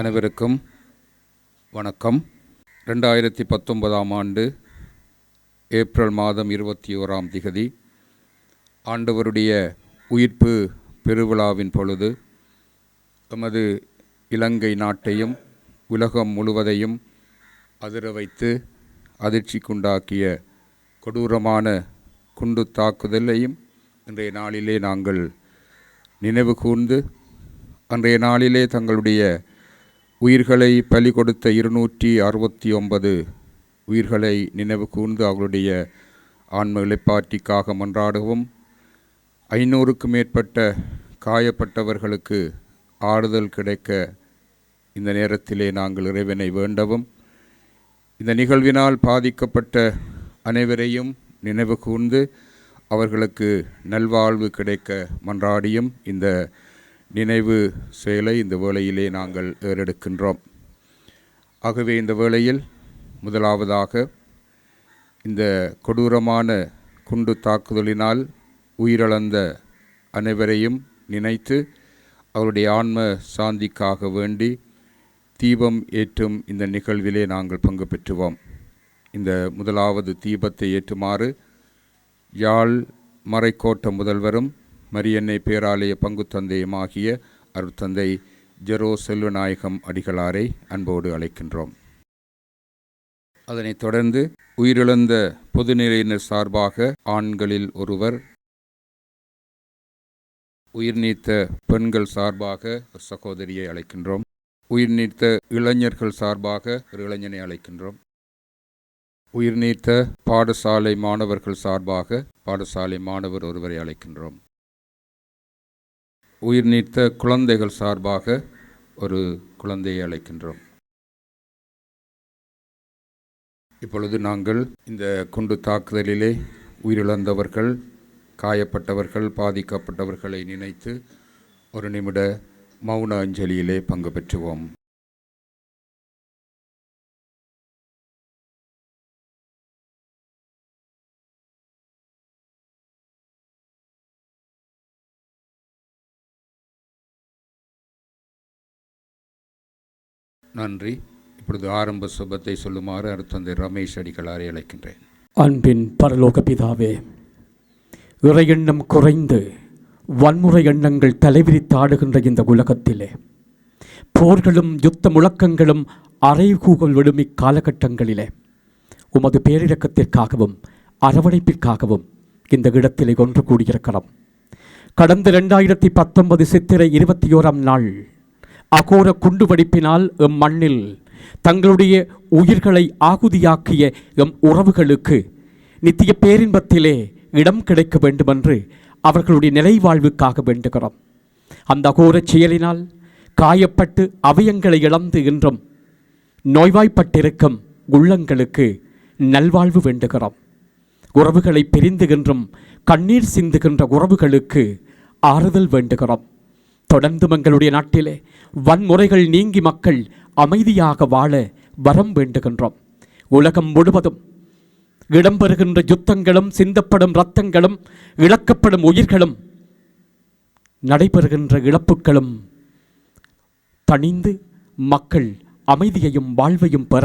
அனைவருக்கும் வணக்கம். 2019 ஆண்டு ஏப்ரல் மாதம் 21ஆம் திகதி ஆண்டவருடைய உயிர்ப்பு பெருவிழாவின் பொழுது எமது இலங்கை நாட்டையும் உலகம் முழுவதையும் அதிர வைத்து அதிர்ச்சிக்குண்டாக்கிய கொடூரமான குண்டு தாக்குதலையும் இன்றைய நாளிலே நாங்கள் நினைவு கூர்ந்து அன்றைய நாளிலே தங்களுடைய உயிர்களை பலி கொடுத்த 269 உயிர்களை நினைவு கூர்ந்து அவர்களுடைய ஆன்ம இளைப்பாற்றிக்காக மன்றாடவும், 500க்கும் மேற்பட்ட காயப்பட்டவர்களுக்கு ஆறுதல் கிடைக்க இந்த நேரத்திலே நாங்கள் இறைவனை வேண்டவும், இந்த நிகழ்வினால் பாதிக்கப்பட்ட அனைவரையும் நினைவு கூர்ந்து அவர்களுக்கு நல்வாழ்வு கிடைக்க மன்றாடியும் இந்த நினைவு செயலை இந்த வேளையிலே நாங்கள் ஏறெடுக்கின்றோம். ஆகவே இந்த வேளையில் முதலாவதாக இந்த கொடூரமான குண்டு தாக்குதலினால் உயிரிழந்த அனைவரையும் நினைத்து அவருடைய ஆன்ம சாந்திக்காக வேண்டி தீபம் ஏற்றும் இந்த நிகழ்விலே நாங்கள் பங்கு பெற்றுவோம். இந்த முதலாவது தீபத்தை ஏற்றுமாறு யாழ் மறைக்கோட்ட முதல்வரும் மரியன்னை பேராலய பங்கு தந்தையுமாகிய அருட்தந்தை ஜெரோ செல்வநாயகம் அடிகளாரை அன்போடு அழைக்கின்றோம். அதனைத் தொடர்ந்து உயிரிழந்த பொதுநிலையினர் சார்பாக ஆண்களில் ஒருவர், உயிர் நீத்த பெண்கள் சார்பாக ஒரு சகோதரியை அழைக்கின்றோம். உயிர் நீத்த இளைஞர்கள் சார்பாக ஒரு இளைஞனை அழைக்கின்றோம். உயிர் நீத்த பாடசாலை மாணவர்கள் சார்பாக பாடசாலை மாணவர் ஒருவரை அழைக்கின்றோம். உயிர் நீத்த குழந்தைகள் சார்பாக ஒரு குழந்தையை அழைக்கின்றோம். இப்பொழுது நாங்கள் இந்த குண்டு தாக்குதலிலே உயிரிழந்தவர்கள், காயப்பட்டவர்கள், பாதிக்கப்பட்டவர்களை நினைத்து ஒரு நிமிட மௌன அஞ்சலியிலே பங்கு பெற்றுவோம். நன்றி. இப்பொழுது ஆரம்ப சுபத்தை சொல்லுமாறு அருட்தந்தை ரமேஷ் அடிகளாரை அழைக்கின்றேன். அன்பின் பரலோக பிதாவே, இறை எண்ணம் குறைந்து வன்முறை எண்ணங்கள் தலைவிரித்தாடுகின்ற இந்த உலகத்திலே போர்களும் யுத்த முழக்கங்களும் அறைகூகல் விடும் இக்காலகட்டங்களிலே உமது பேரிரக்கத்திற்காகவும் அரவணைப்பிற்காகவும் இந்த இடத்திலே ஒன்று கூடியிருக்கிறோம். கடந்த 2019 சித்திரை 21ஆம் நாள் அகோர குண்டுவெடிப்பினால் எம் மண்ணில் தங்களுடைய உயிர்களை ஆகுதியாக்கிய எம் உறவுகளுக்கு நித்திய பேரின்பத்திலே இடம் கிடைக்க வேண்டுமென்று அவர்களுடைய நிலைவாழ்வுக்காக வேண்டுகிறோம். அந்த அகோர செயலினால் காயப்பட்டு அவயங்களை இழந்து இன்றும் நோய்வாய்ப்பட்டிருக்கும் உள்ளங்களுக்கு நல்வாழ்வு வேண்டுகிறோம். உறவுகளை பிரிந்துகின்றும் கண்ணீர் சிந்துகின்ற உறவுகளுக்கு ஆறுதல் வேண்டுகிறோம். தொடர்ந்து எங்களுடைய நாட்டிலே வன்முறைகள் நீங்கி மக்கள் அமைதியாக வாழ வரம் வேண்டுகின்றோம். உலகம் முழுவதும் இடம்பெறுகின்ற யுத்தங்களும், சிந்தப்படும் இரத்தங்களும், இழக்கப்படும் உயிர்களும், நடைபெறுகின்ற இழப்புகளும் தணிந்து மக்கள் அமைதியையும் வாழ்வையும் பெற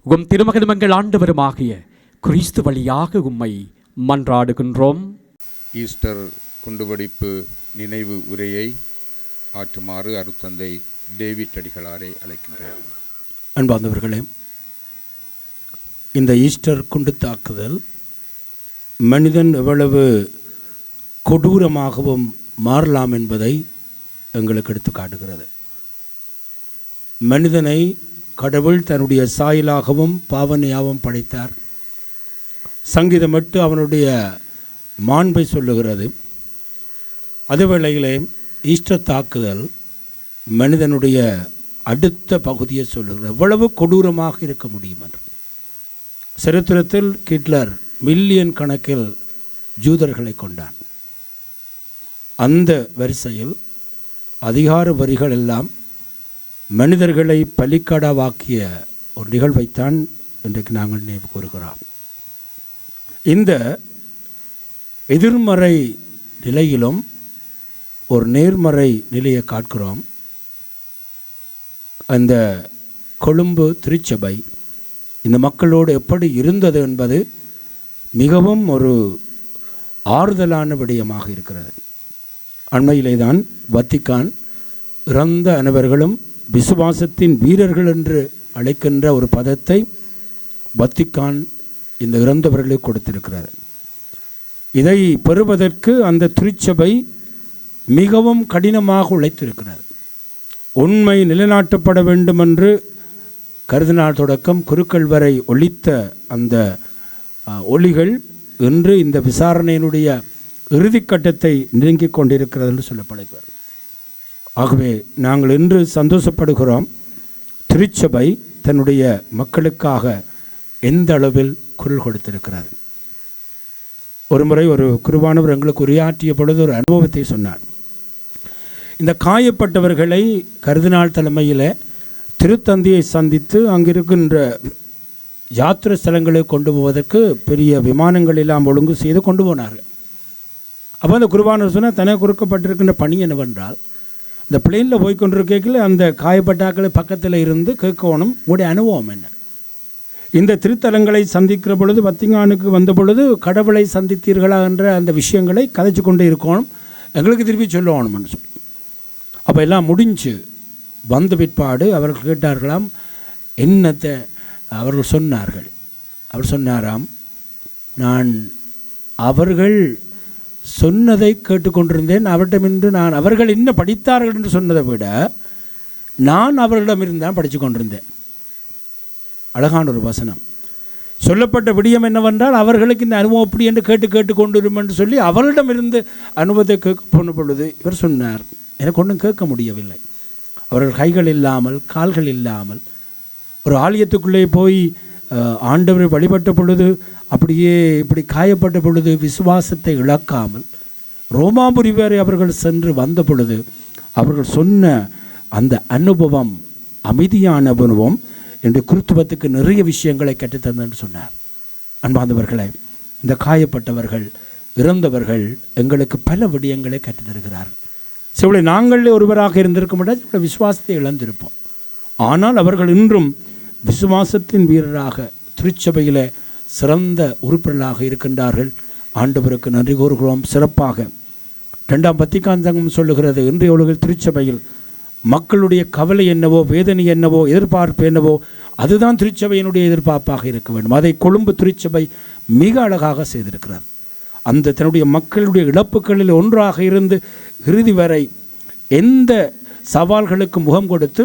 உம் திருமகனும் எங்கள் ஆண்டவருமாகிய கிறிஸ்து வழியாக உம்மை மன்றாடுகின்றோம். ஈஸ்டர் குண்டுவெடிப்பு நினைவு உரையை ஆற்றுமாறு அருட்தந்தை டேவிட் அடிகளாரை அழைக்கின்றேன். அன்பார்ந்தவர்களே, இந்த ஈஸ்டர் குண்டு தாக்குதல் மனிதன் எவ்வளவு கொடூரமாகவும் மாறலாம் என்பதை எங்களுக்கு எடுத்து காட்டுகிறது. மனிதனை கடவுள் தன்னுடைய சாயலாகவும் பாவனையாகவும் படைத்தார். சங்கீதம் மட்டும் அவனுடைய மாண்பை சொல்லுகிறது. அதே வேளையிலே ஈஸ்டர் தாக்குதல் மனிதனுடைய அடுத்த பகுதியை சொல்லுகிறது. எவ்வளவு கொடூரமாக இருக்க முடியும் என்று. சரித்திரத்தில் ஹிட்லர் மில்லியன் கணக்கில் ஜூதர்களை கொண்டான். அந்த வரிசையில் அதிகார வரிகள் எல்லாம் மனிதர்களை பலிக்கடாவாக்கிய ஒரு நிகழ்வைத்தான் இன்றைக்கு நாங்கள் நினைவு கூறுகிறோம். இந்த எதிர்மறை நிலையிலும் ஒரு நேர்மறை நிலையை காட்கிறோம். அந்த கொழும்பு திருச்சபை இந்த மக்களோடு எப்படி இருந்தது என்பது மிகவும் ஒரு ஆறுதலான விடயமாக இருக்கிறது. அண்மையிலே தான் வத்திக்கான் இறந்த அனைவர்களும் விசுவாசத்தின் வீரர்கள் என்று அழைக்கின்ற ஒரு பதத்தை வத்திக்கான் இந்த இறந்தவர்களுக்கு கொடுத்திருக்கிறது. இதை பெறுவதற்கு அந்த திருச்சபை மிகவும் கடினமாக உழைத்திருக்கிறது. உண்மை நிலைநாட்டப்பட வேண்டும் என்று கருதினார் தொடக்கம் குருக்கள் வரை ஒலித்த அந்த ஒலிகள் இன்று இந்த விசாரணையினுடைய இறுதிக்கட்டத்தை நெருங்கிக் கொண்டிருக்கிறது என்று சொல்லப்படுகிறது. ஆகவே நாங்கள் இன்று சந்தோஷப்படுகிறோம். திருச்சபை தன்னுடைய மக்களுக்காக எந்த அளவில் குரல் கொடுத்திருக்கிறது. ஒரு முறை ஒரு குருவானவர் எங்களுக்கு உரையாற்றிய பொழுது ஒரு அனுபவத்தை சொன்னார். இந்த காயப்பட்டவர்களை கருதினாள் தலைமையில் திருத்தந்தையை சந்தித்து அங்கிருக்கின்ற யாத்திரை ஸ்தலங்களை கொண்டு போவதற்கு பெரிய விமானங்கள் எல்லாம் ஒழுங்கு செய்து கொண்டு போனார்கள். அப்போ அந்த குருவானவர் சொன்னால் தனக்கு கொடுக்கப்பட்டிருக்கின்ற பணி என்னவென்றால், இந்த பிளேனில் போய்கொண்டிருக்கையில் அந்த காயப்பட்டாக்களை பக்கத்தில் இருந்து கேட்கணும், உங்களுடைய அனுபவம் என்ன, இந்த திருத்தலங்களை சந்திக்கிற பொழுது வத்திக்கானுக்கு வந்த பொழுது கடவுளை சந்தித்தீர்களா என்ற அந்த விஷயங்களை கதைச்சு கொண்டே இருக்கணும், எங்களுக்கு திருப்பி சொல்லணும்னு சொல்லி. அப்போ எல்லாம் முடிஞ்சு வந்த பிற்பாடு அவர்கள் கேட்டார்களாம், என்னத்தை அவர்கள் சொன்னார்கள். அவர் சொன்னாராம், நான் அவர்கள் சொன்னதை கேட்டுக்கொண்டிருந்தேன், அவரிடமிருந்து நான் அவர்கள் என்ன படித்தார்கள் என்று சொன்னதை விட நான் அவர்களிடமிருந்து தான் படித்து கொண்டிருந்தேன். அழகான ஒரு வசனம். சொல்லப்பட்ட விடயம் என்னவென்றால், அவர்களுக்கு இந்த அனுபவம் அப்படி என்று கேட்டு கொண்டிரும் என்று சொல்லி அவர்களிடமிருந்து அனுபவத்தை கேட்க போன பொழுது இவர் சொன்னார், எனக்கு ஒன்றும் கேட்க முடியவில்லை. அவர்கள் கைகள் இல்லாமல் கால்கள் இல்லாமல் ஒரு ஆலயத்துக்குள்ளே போய் ஆண்டவரை வழிபட்ட பொழுது அப்படியே இப்படி காயப்பட்ட பொழுது விசுவாசத்தை இழக்காமல் ரோமாபுரி வரை அவர்கள் சென்று வந்த பொழுது அவர்கள் சொன்ன அந்த அனுபவம் அமைதியான அனுபவம் என்று கிறிஸ்துவத்துக்கு நிறைய விஷயங்களை கற்றுத்தந்தன்னு சொன்னார். அன்பார்ந்தவர்களே, இந்த காயப்பட்டவர்கள் இறந்தவர்கள் எங்களுக்கு பல விடயங்களை கற்றுத்தருகிறார்கள். சில நாங்களே ஒருவராக இருந்திருக்க முடியாது, சில விசுவாசத்தை இழந்திருப்போம். ஆனால் அவர்கள் இன்றும் விசுவாசத்தின் வீரராக திருச்சபையில் சிறந்த உறுப்பினர்களாக இருக்கின்றார்கள். ஆண்டவருக்கு நன்றி கூறுகிறோம். சிறப்பாக 2ஆம் வத்திக்கான் சங்கம் சொல்லுகிறது, இன்றைய உலகில் திருச்சபையில் மக்களுடைய கவலை என்னவோ, வேதனை என்னவோ, எதிர்பார்ப்பு என்னவோ, அதுதான் திருச்சபையினுடைய எதிர்பார்ப்பாக இருக்க வேண்டும். அதை கொழும்பு திருச்சபை மிக அழகாக செய்திருக்கிறார். அந்த தன்னுடைய மக்களுடைய இழப்புகளில் ஒன்றாக இருந்து இறுதி வரை எந்த சவால்களுக்கு முகம் கொடுத்து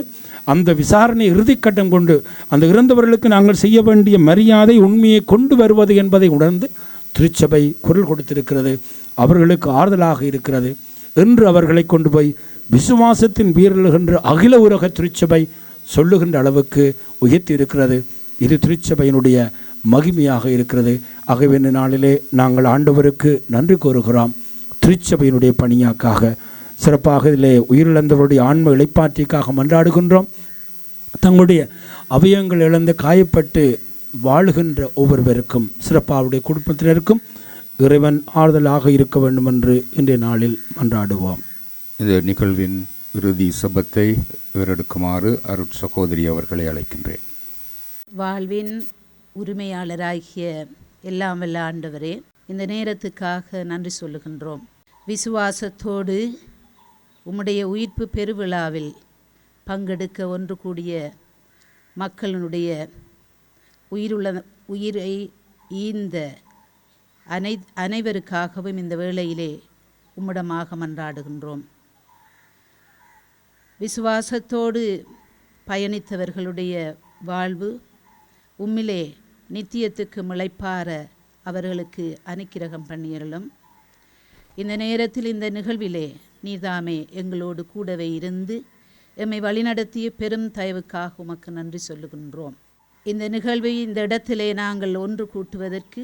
அந்த விசாரணை இறுதிக்கட்டம் கொண்டு அந்த இறந்தவர்களுக்கு நாங்கள் செய்ய வேண்டிய மரியாதை உண்மையை கொண்டு வருவது என்பதை உணர்ந்து திருச்சபை குரல் கொடுத்திருக்கிறது. அவர்களுக்கு ஆறுதலாக இருக்கிறது என்று அவர்களை கொண்டு போய் விசுவாசத்தின் வீரர்கள் என்று அகில உலக திருச்சபை சொல்லுகின்ற அளவுக்கு உயர்த்தி இருக்கிறது. இது திருச்சபையினுடைய மகிமையாக இருக்கிறது. ஆகவே இந்த நாளிலே நாங்கள் ஆண்டவருக்கு நன்றி கூறுகிறோம். திருச்சபையினுடைய பணியாக்காக சிறப்பாக இதிலே உயிரிழந்தவருடைய ஆன்ம இளைப்பாற்றிக்காக மன்றாடுகின்றோம். தங்களுடைய அவயங்கள் இழந்து காயப்பட்டு வாழுகின்ற ஒவ்வொருவருக்கும் சிறப்பாவுடைய குடும்பத்தினருக்கும் இறைவன் ஆறுதலாக இருக்க வேண்டும் என்று இன்றைய நாளில் மன்றாடுவோம். இந்த நிகழ்வின் இறுதி சபத்தை ஏறெடுக்குமாறு அருட் சகோதரி அவர்களை அழைக்கின்றேன். வாழ்வின் உரிமையாளராகிய எல்லாம் வல்ல ஆண்டவரே, இந்த நேரத்துக்காக நன்றி சொல்லுகின்றோம். விசுவாசத்தோடு உம்முடைய உயிர்ப்பு பெருவிழாவில் பங்கெடுக்க ஒன்று கூடிய மக்களினுடைய உயிரை ஈந்த அனைவருக்காகவும் இந்த வேளையிலே உம்மிடமாக மன்றாடுகின்றோம். விசுவாசத்தோடு பயணித்தவர்களுடைய வாழ்வு உம்மிலே நித்தியத்துக்கு முளைப்பார அவர்களுக்கு அனுக்கிரகம் பண்ணியருளும். இந்த நேரத்தில் இந்த நிகழ்விலே நீதாமே எங்களோடு கூடவே இருந்து எம்மை வழிநடத்திய பெரும் தயவுக்காக உமக்கு நன்றி சொல்லுகின்றோம். இந்த நிகழ்வை இந்த இடத்திலே நாங்கள் ஒன்று கூட்டுவதற்கு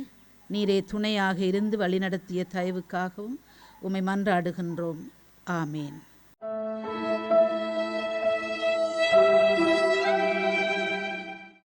நீரே துணையாக இருந்து வழிநடத்திய தயவுக்காகவும் உம்மை மன்றாடுகின்றோம். ஆமேன்.